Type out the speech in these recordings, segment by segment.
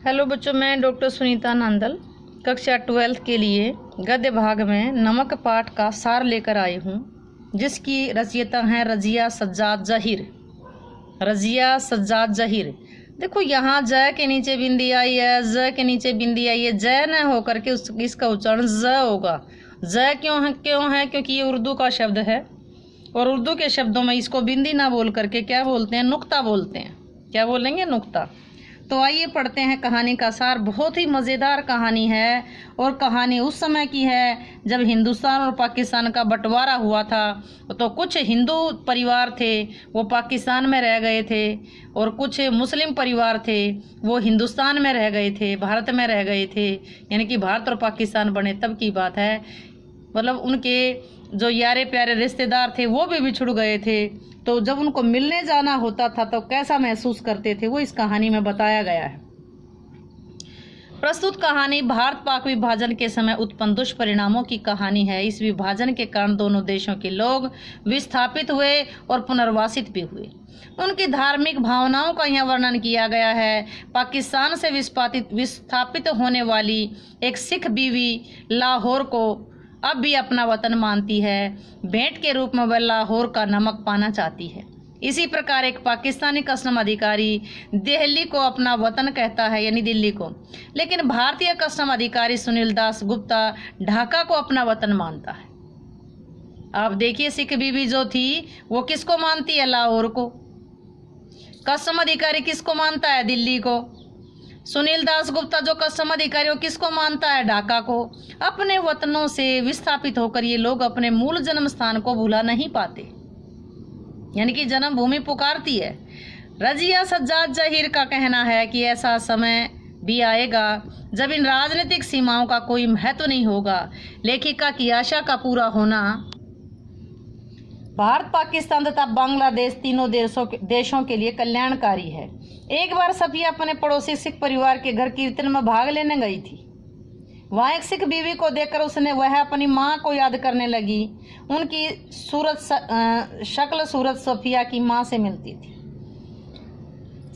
Hello बच्चों, मैं doctor Sunita Nandal कक्षा 12th के लिए गद्य भाग में नमक पाठ का सार लेकर आई हूँ, जिसकी रचयिता हैं रजिया सज्जाद जहीर। रजिया सज्जाद जहीर। देखो, यहाँ ज के नीचे बिंदी आई है, ज के नीचे बिंदी आई है। ज न होकर के इसका उच्चारण ज होगा। ज क्यों है? क्योंकि ये उर्दू का शब्द है और उर्दू के शब्दों में इसको बिंदी ना बोल करके क्या बोलते हैं? नुक्ता बोलते हैं। क्या बोलेंगे? नुक्ता। तो आइए पढ़ते हैं कहानी का सार। बहुत ही मज़ेदार कहानी है और कहानी उस समय की है जब हिंदुस्तान और पाकिस्तान का बंटवारा हुआ था। तो कुछ हिंदू परिवार थे वो पाकिस्तान में रह गए थे और कुछ मुस्लिम परिवार थे वो हिंदुस्तान में रह गए थे, भारत में रह गए थे। यानी कि भारत और पाकिस्तान बने तब की बात है। मतलब उनके जो यारे प्यारे रिश्तेदार थे वो भी बिछुड़ गए थे। तो जब उनको मिलने जाना होता था तो कैसा महसूस करते थे वो इस कहानी में बताया गया है। प्रस्तुत कहानी भारत पाक विभाजन के समय उत्पन्न दुष्परिणामों की कहानी है। इस विभाजन के कारण दोनों देशों के लोग विस्थापित हुए और पुनर्वासित भी हुए। उनकी धार्मिक भावनाओं का यहाँ वर्णन किया गया है। पाकिस्तान से विस्थापित होने वाली एक सिख बीवी लाहौर को अब भी अपना वतन मानती है। भेंट के रूप में वह लाहौर का नमक पाना चाहती है। इसी प्रकार एक पाकिस्तानी कस्टम अधिकारी दिल्ली को अपना वतन कहता है, यानी दिल्ली को। लेकिन भारतीय कस्टम अधिकारी सुनील दास गुप्ता ढाका को अपना वतन मानता है। आप देखिए, सिख बीबी जो थी वो किसको मानती है? लाहौर को। कस्टम अधिकारी किसको मानता है? दिल्ली को। सुनील दास गुप्ता जो कस्टम अधिकारी वो किसको मानता है? ढाका को। अपने वतनों से विस्थापित होकर ये लोग अपने मूल जन्म स्थान को भुला नहीं पाते, यानी कि जन्मभूमि पुकारती है। रजिया सज्जाद जहीर का कहना है कि ऐसा समय भी आएगा जब इन राजनीतिक सीमाओं का कोई महत्व नहीं होगा। लेखिका की आशा का पूरा होना भारत, पाकिस्तान तथा बांग्लादेश तीनों देशों के लिए कल्याणकारी है। एक बार सफिया अपने पड़ोसी सिख परिवार के घर कीर्तन में भाग लेने गई थी। वहाँ एक सिख बीवी को देखकर वह अपनी माँ को याद करने लगी। उनकी शक्ल सूरत सफिया की माँ से मिलती थी।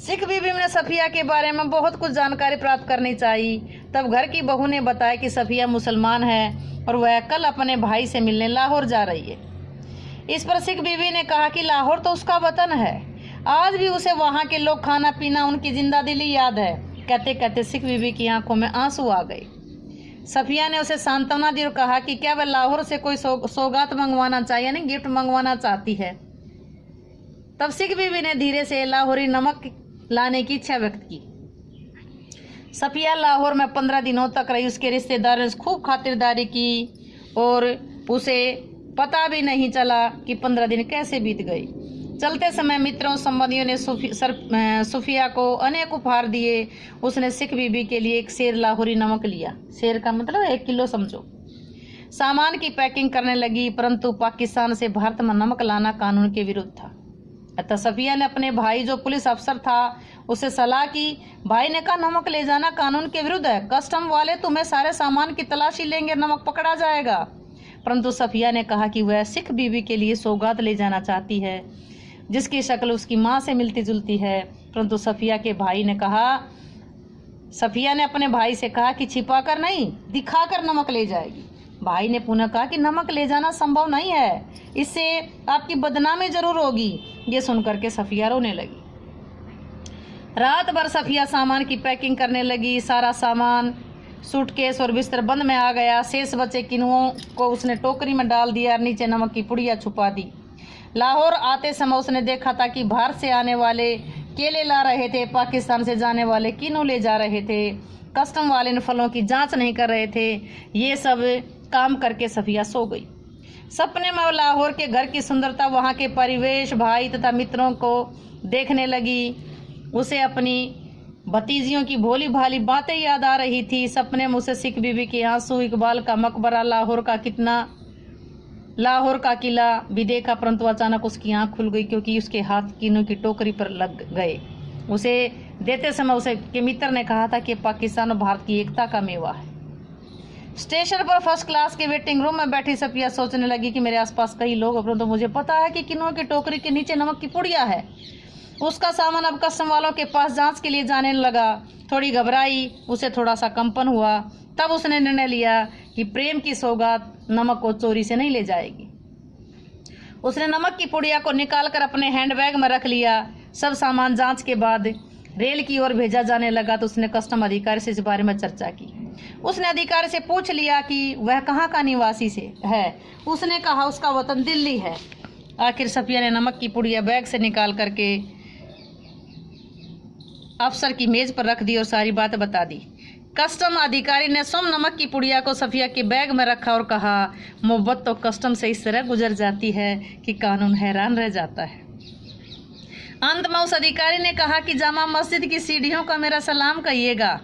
सिख बीवी ने सफिया के बारे में बहुत कुछ जानकारी प्राप्त करनी चाहिए। तब घर की बहू ने बताया कि सफिया मुसलमान है और वह कल अपने भाई से मिलने लाहौर जा रही है। इस पर सिख बीवी ने कहा कि लाहौर तो उसका वतन है, आज भी उसे वहाँ के लोग, खाना पीना, उनकी जिंदा दिली याद है। कहते कहते सिख बीवी की आंखों में आंसू आ गए। सफिया ने उसे सांत्वना दी और कहा कि क्या वह लाहौर से कोई सौगात मंगवाना चाहिए, यानी गिफ्ट मंगवाना चाहती है। तब सिख बीवी ने धीरे से लाहौरी नमक लाने की इच्छा व्यक्त की। सफिया लाहौर में 15 दिनों तक रही। उसके रिश्तेदारों ने खूब खातिरदारी की और उसे पता भी नहीं चला कि 15 दिन कैसे बीत गए। चलते समय मित्रों संबंधियों ने सुफिया को अनेक उपहार दिए। उसने सिख बीबी के लिए एक सेर लाहौरी नमक लिया। सेर का मतलब 1 किलो समझो। सामान की पैकिंग करने लगी, परंतु पाकिस्तान से भारत में नमक लाना कानून के विरुद्ध था। अतः सफिया ने अपने भाई जो पुलिस अफसर था उसे सलाह की। भाई ने कहा, नमक ले जाना कानून के विरुद्ध है, कस्टम वाले तुम्हें सारे सामान की तलाशी लेंगे, नमक पकड़ा जाएगा। परंतु सफिया ने कहा कि वह सिख बीबी के लिए सौगात ले जाना चाहती है जिसकी शक्ल उसकी माँ से मिलती जुलती है। परंतु सफिया ने अपने भाई से कहा कि छिपाकर नहीं, दिखाकर नमक ले जाएगी। भाई ने पुनः कहा कि नमक ले जाना संभव नहीं है, इससे आपकी बदनामी जरूर होगी। ये सुनकर के सफिया रोने लगी। रात भर सफिया सामान की पैकिंग करने लगी। सारा सामान सूटकेस और बिस्तर बंद में आ गया। शेष बचे किनुओं को उसने टोकरी में डाल दिया और नीचे नमक की पुड़िया छुपा दी। लाहौर आते समय उसने देखा था कि भारत से आने वाले केले ला रहे थे, पाकिस्तान से जाने वाले किनु ले जा रहे थे, कस्टम वाले ने फलों की जांच नहीं कर रहे थे। ये सब काम करके सफिया सो गई। सपने में लाहौर के घर की सुंदरता, वहाँ के परिवेश, भाई तथा मित्रों को देखने लगी। उसे अपनी भतीजियों की भोली भाली बातें याद आ रही थी। सपने में उसे सिख बीबी के आंसू, इकबाल का मकबरा, लाहौर का किला भी देखा। परंतु अचानक उसकी आंख खुल गई क्योंकि उसके हाथ किन्नू की टोकरी पर लग गए। उसे देते समय उसे के मित्र ने कहा था कि पाकिस्तान और भारत की एकता का मेवा है। स्टेशन पर फर्स्ट क्लास के वेटिंग रूम में बैठी सफिया सोचने लगी कि मेरे आसपास कई लोग, परंतु मुझे पता है कि किन्नू की टोकरी के नीचे नमक की पुड़िया है। उसका सामान अब कस्टम वालों के पास जांच के लिए जाने लगा। थोड़ी घबराई, उसे थोड़ा सा कंपन हुआ। तब उसने निर्णय लिया कि प्रेम की सौगात नमक को चोरी से नहीं ले जाएगी। उसने नमक की पुड़िया को निकालकर अपने हैंडबैग में रख लिया। सब सामान जांच के बाद रेल की ओर भेजा जाने लगा तो उसने कस्टम अधिकारी से इस बारे में चर्चा की। उसने अधिकारी से पूछ लिया कि वह कहाँ का निवासी से है। उसने कहा उसका वतन दिल्ली है। आखिर सफिया ने नमक की पुड़िया बैग से निकाल करके अफसर की मेज पर रख दी और सारी बात बता दी। कस्टम अधिकारी ने स्वयं नमक की पुड़िया को सफिया के बैग में रखा और कहा, मोहब्बत तो कस्टम से इस तरह गुजर जाती है कि कानून हैरान रह जाता है। अंत में उस अधिकारी ने कहा कि जामा मस्जिद की सीढ़ियों का मेरा सलाम कहिएगा।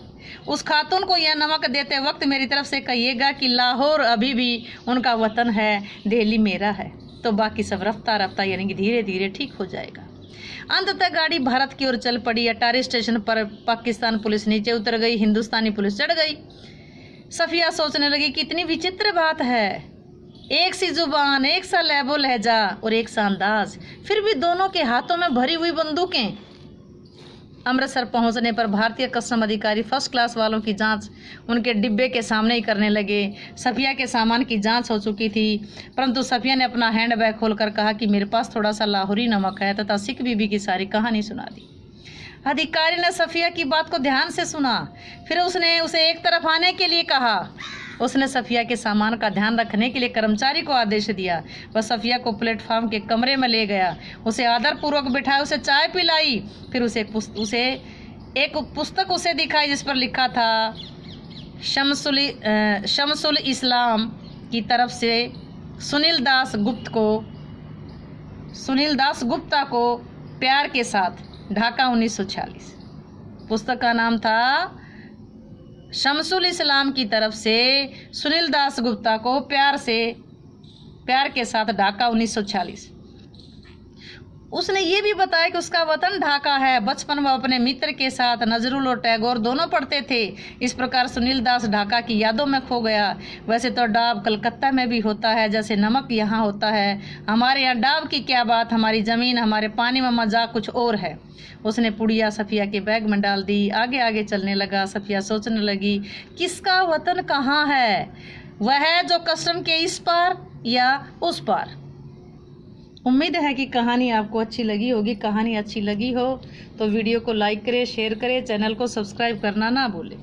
उस खातून को यह नमक देते वक्त मेरी तरफ से कहिएगा कि लाहौर अभी भी उनका वतन है, दिल्ली मेरा है। तो बाकी सब रफ्ता रफ्ता यानी कि धीरे धीरे ठीक हो जाएगा। अंततः गाड़ी भारत की ओर चल पड़ी। अटारी स्टेशन पर पाकिस्तान पुलिस नीचे उतर गई, हिंदुस्तानी पुलिस चढ़ गई। सफिया सोचने लगी कि इतनी विचित्र बात है, एक सी जुबान, एक सा लहबो लहजा और एक सा अंदाज, फिर भी दोनों के हाथों में भरी हुई बंदूकें। अमृतसर पहुंचने पर भारतीय कस्टम अधिकारी फर्स्ट क्लास वालों की जांच उनके डिब्बे के सामने ही करने लगे। सफिया के सामान की जांच हो चुकी थी, परंतु सफिया ने अपना हैंडबैग खोलकर कहा कि मेरे पास थोड़ा सा लाहौरी नमक है, तथा सिख बीबी की सारी कहानी सुना दी। अधिकारी ने सफिया की बात को ध्यान से सुना, फिर उसने उसे एक तरफ आने के लिए कहा। उसने सफिया के सामान का ध्यान रखने के लिए कर्मचारी को आदेश दिया। वह सफिया को प्लेटफॉर्म के कमरे में ले गया, उसे आदरपूर्वक बिठाया, उसे चाय पिलाई, फिर उसे एक पुस्तक उसे दिखाई जिस पर लिखा था शमसुल इस्लाम की तरफ से सुनील दास गुप्ता को प्यार के साथ, ढाका 1946। पुस्तक का नाम था शमसुल इस्लाम की तरफ से सुनील दास गुप्ता को प्यार के साथ, ढाका 1946। उसने ये भी बताया कि उसका वतन ढाका है। बचपन में अपने मित्र के साथ नजरुल और टैगोर दोनों पढ़ते थे। इस प्रकार सुनील दास ढाका की यादों में खो गया। वैसे तो डाब कलकत्ता में भी होता है, जैसे नमक यहाँ होता है। हमारे यहाँ डाब की क्या बात, हमारी ज़मीन, हमारे पानी में मजाक कुछ और है। उसने पुड़िया सफिया के बैग में डाल दी, आगे आगे चलने लगा। सफिया सोचने लगी, किसका वतन कहाँ है? वह है जो कस्टम के इस पार या उस पार। उम्मीद है कि कहानी आपको अच्छी लगी होगी। कहानी अच्छी लगी हो तो वीडियो को लाइक करें, शेयर करें, चैनल को सब्सक्राइब करना ना भूलें।